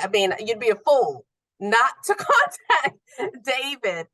I mean, you'd be a fool not to contact David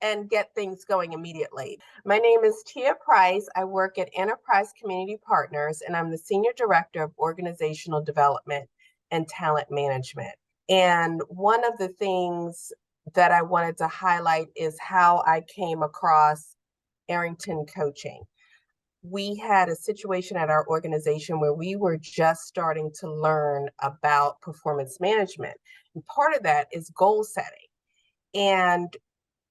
and get things going immediately. My name is Tia Price. I work at Enterprise Community Partners, and I'm the Senior Director of Organizational Development and Talent Management. And one of the things that I wanted to highlight is how I came across Arrington Coaching. We had a situation at our organization where we were just starting to learn about performance management. And part of that is goal setting. And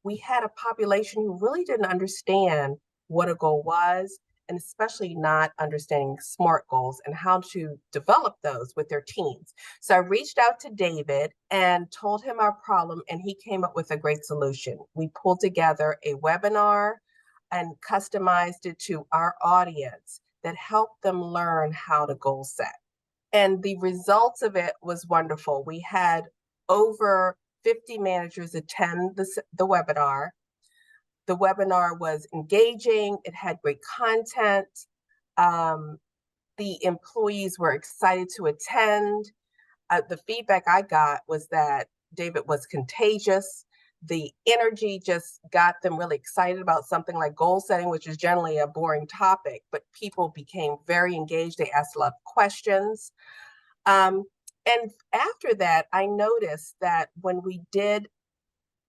we had a population who really didn't understand what a goal was, and especially not understanding SMART goals and how to develop those with their teams. So I reached out to David and told him our problem, and he came up with a great solution. We pulled together a webinar and customized it to our audience that helped them learn how to goal set. And the results of it was wonderful. We had over 50 managers attend the webinar. The webinar was engaging. It had great content. The employees were excited to attend. The feedback I got was that David was contagious. The energy just got them really excited about something like goal setting, which is generally a boring topic, but people became very engaged. They asked a lot of questions. And after that, I noticed that when we did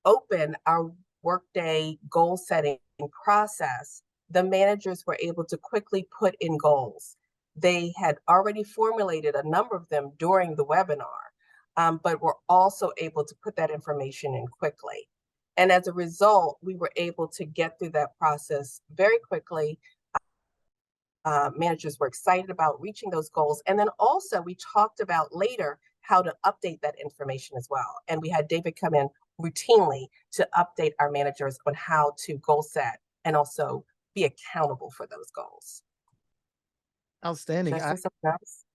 open our workday goal setting process, the managers were able to quickly put in goals. They had already formulated a number of them during the webinar, but were also able to put that information in quickly. And as a result, we were able to get through that process very quickly. Managers were excited about reaching those goals. And then also we talked about later how to update that information as well. And we had David come in routinely to update our managers on how to goal set and also be accountable for those goals. Outstanding. Should I say something else?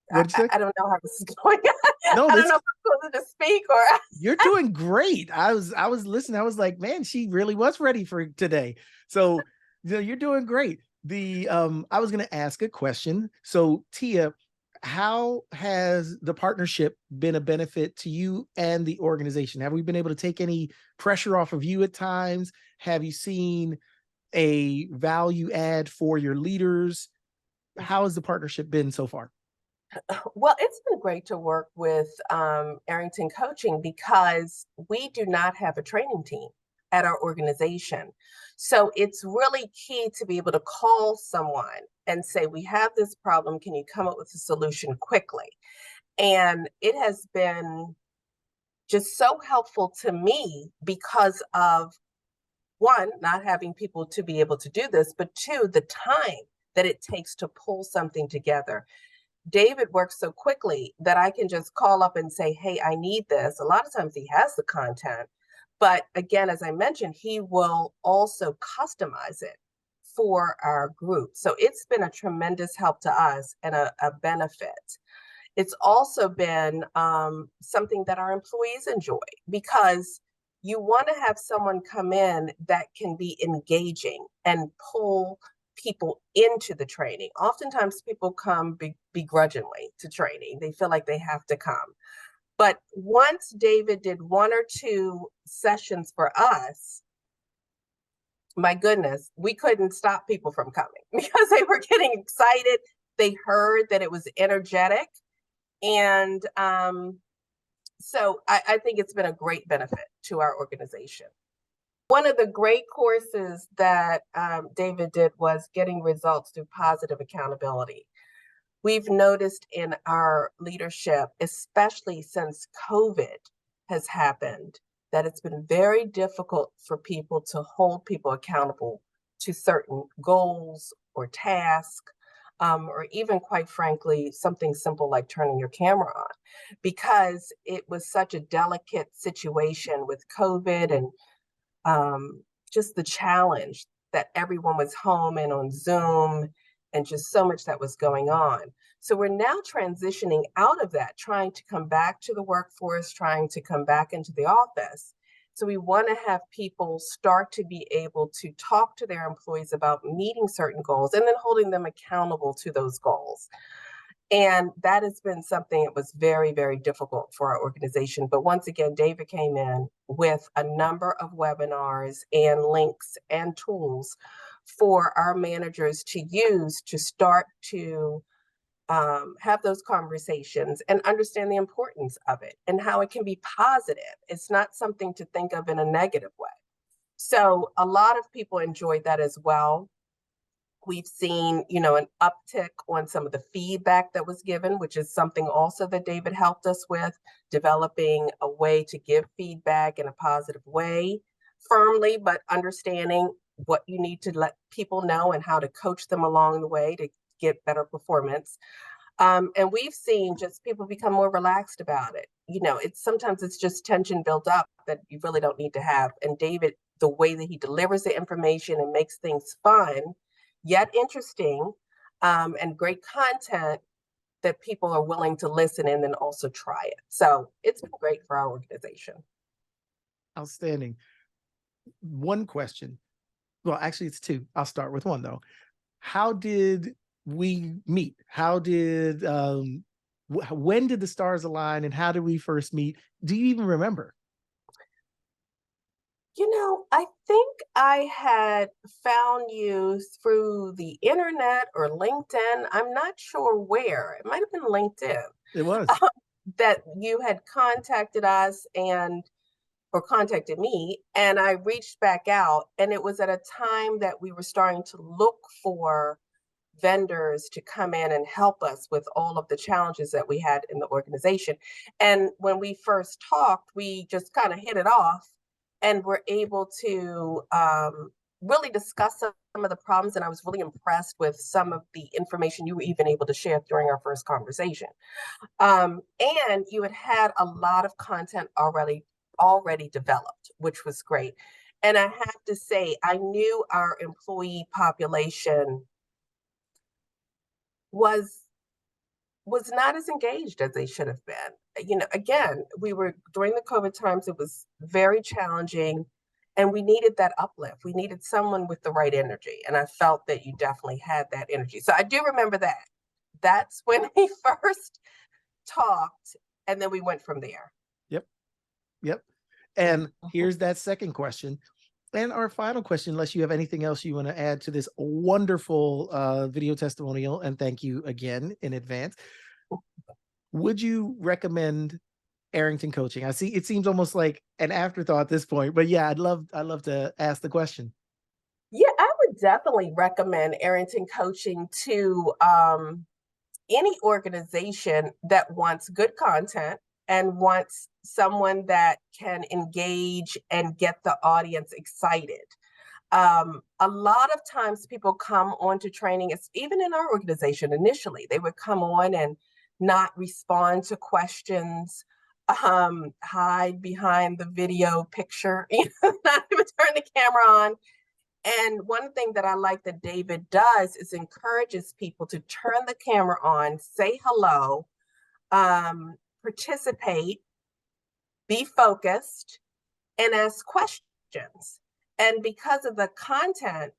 What'd you say? I don't know how this is going. No, I don't know if I'm supposed to speak or. You're doing great. I was listening. I was like, man, she really was ready for today. So you're doing great. I was going to ask a question. So Tia, how has the partnership been a benefit to you and the organization? Have we been able to take any pressure off of you at times? Have you seen a value add for your leaders? How has the partnership been so far? Well, it's been great to work with Arrington Coaching because we do not have a training team at our organization. So it's really key to be able to call someone and say, we have this problem. Can you come up with a solution quickly? And it has been just so helpful to me because of, one, not having people to be able to do this, but two, the time that it takes to pull something together. David works so quickly that I can just call up and say, hey, I need this. A lot of times he has the content. But again, as I mentioned, he will also customize it for our group. So it's been a tremendous help to us and a benefit. It's also been something that our employees enjoy because you want to have someone come in that can be engaging and pull people into the training. Oftentimes people come begrudgingly to training. They feel like they have to come. But once David did one or two sessions for us, my goodness, we couldn't stop people from coming because they were getting excited. They heard that it was energetic. And so I think it's been a great benefit to our organization. One of the great courses that David did was getting results through positive accountability. We've noticed in our leadership, especially since COVID has happened, that it's been very difficult for people to hold people accountable to certain goals or tasks, or even, quite frankly, something simple like turning your camera on, because it was such a delicate situation with COVID and just the challenge that everyone was home and on Zoom and just so much that was going on. So we're now transitioning out of that, trying to come back to the workforce, trying to come back into the office. So we want to have people start to be able to talk to their employees about meeting certain goals and then holding them accountable to those goals. And that has been something that was very, very difficult for our organization. But once again, David came in with a number of webinars and links and tools for our managers to use to start to have those conversations and understand the importance of it and how it can be positive. It's not something to think of in a negative way. So a lot of people enjoyed that as well. We've seen, an uptick on some of the feedback that was given, which is something also that David helped us with, developing a way to give feedback in a positive way, firmly, but understanding what you need to let people know and how to coach them along the way to get better performance. And we've seen just people become more relaxed about it. It's just tension built up that you really don't need to have. And David, the way that he delivers the information and makes things fun, yet interesting, and great content that people are willing to listen and then also try it. So it's been great for our organization. Outstanding. One question. Well, actually, it's two. I'll start with one though. How did we meet? When did the stars align and how did we first meet? Do you even remember? I think I had found you through the internet or LinkedIn. I'm not sure where. It might have been LinkedIn. It was. That you had contacted us or contacted me, and I reached back out, and it was at a time that we were starting to look for vendors to come in and help us with all of the challenges that we had in the organization. And when we first talked, we just kind of hit it off and were able to really discuss some of the problems. And I was really impressed with some of the information you were even able to share during our first conversation. And you had a lot of content already developed, which was great. And I have to say, I knew our employee population was not as engaged as they should have been. Again, we were during the COVID times, it was very challenging and we needed that uplift. We needed someone with the right energy. And I felt that you definitely had that energy. So I do remember that. That's when we first talked, and then we went from there. Yep. And here's that second question. And our final question, unless you have anything else you want to add to this wonderful video testimonial, and thank you again in advance. Would you recommend Arrington Coaching? I see it seems almost like an afterthought at this point, but yeah, I'd love to ask the question. Yeah, I would definitely recommend Arrington Coaching to any organization that wants good content and wants someone that can engage and get the audience excited. A lot of times people come on to training, it's even in our organization initially, they would come on and not respond to questions, hide behind the video picture, not even turn the camera on. And one thing that I like that David does is encourages people to turn the camera on, say hello, participate, be focused, and ask questions. And because of the content,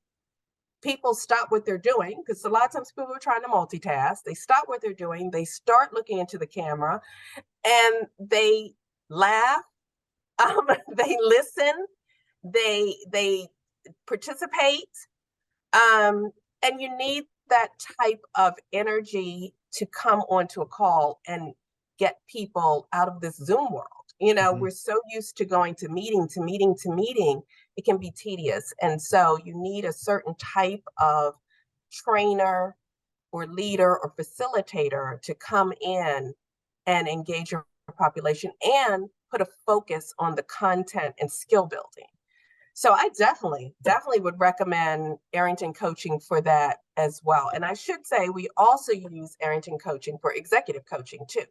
people stop what they're doing, because a lot of times people are trying to multitask. They stop what they're doing, they start looking into the camera, and they laugh, they listen, they participate, and you need that type of energy to come onto a call and get people out of this Zoom world. We're so used to going to meeting to meeting to meeting, it can be tedious. And so you need a certain type of trainer or leader or facilitator to come in and engage your population and put a focus on the content and skill building. So I definitely would recommend Arrington Coaching for that as well. And I should say, we also use Arrington Coaching for executive coaching too,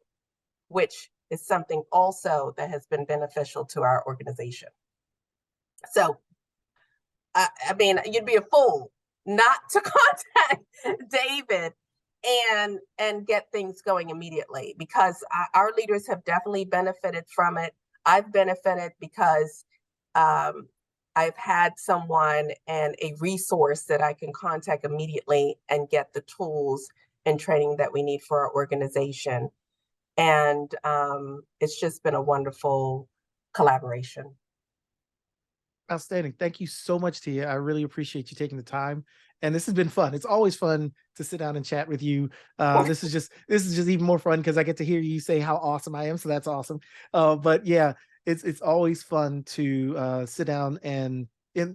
which is something also that has been beneficial to our organization. So, I mean, you'd be a fool not to contact David and get things going immediately, because our leaders have definitely benefited from it. I've benefited because I've had someone and a resource that I can contact immediately and get the tools and training that we need for our organization. And it's just been a wonderful collaboration. Outstanding. Thank you so much, Tia. I really appreciate you taking the time. And this has been fun. It's always fun to sit down and chat with you. This is just even more fun because I get to hear you say how awesome I am. So that's awesome. But yeah, it's always fun to sit down and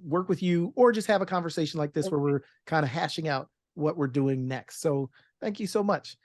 work with you, or just have a conversation like this where we're kind of hashing out what we're doing next. So thank you so much.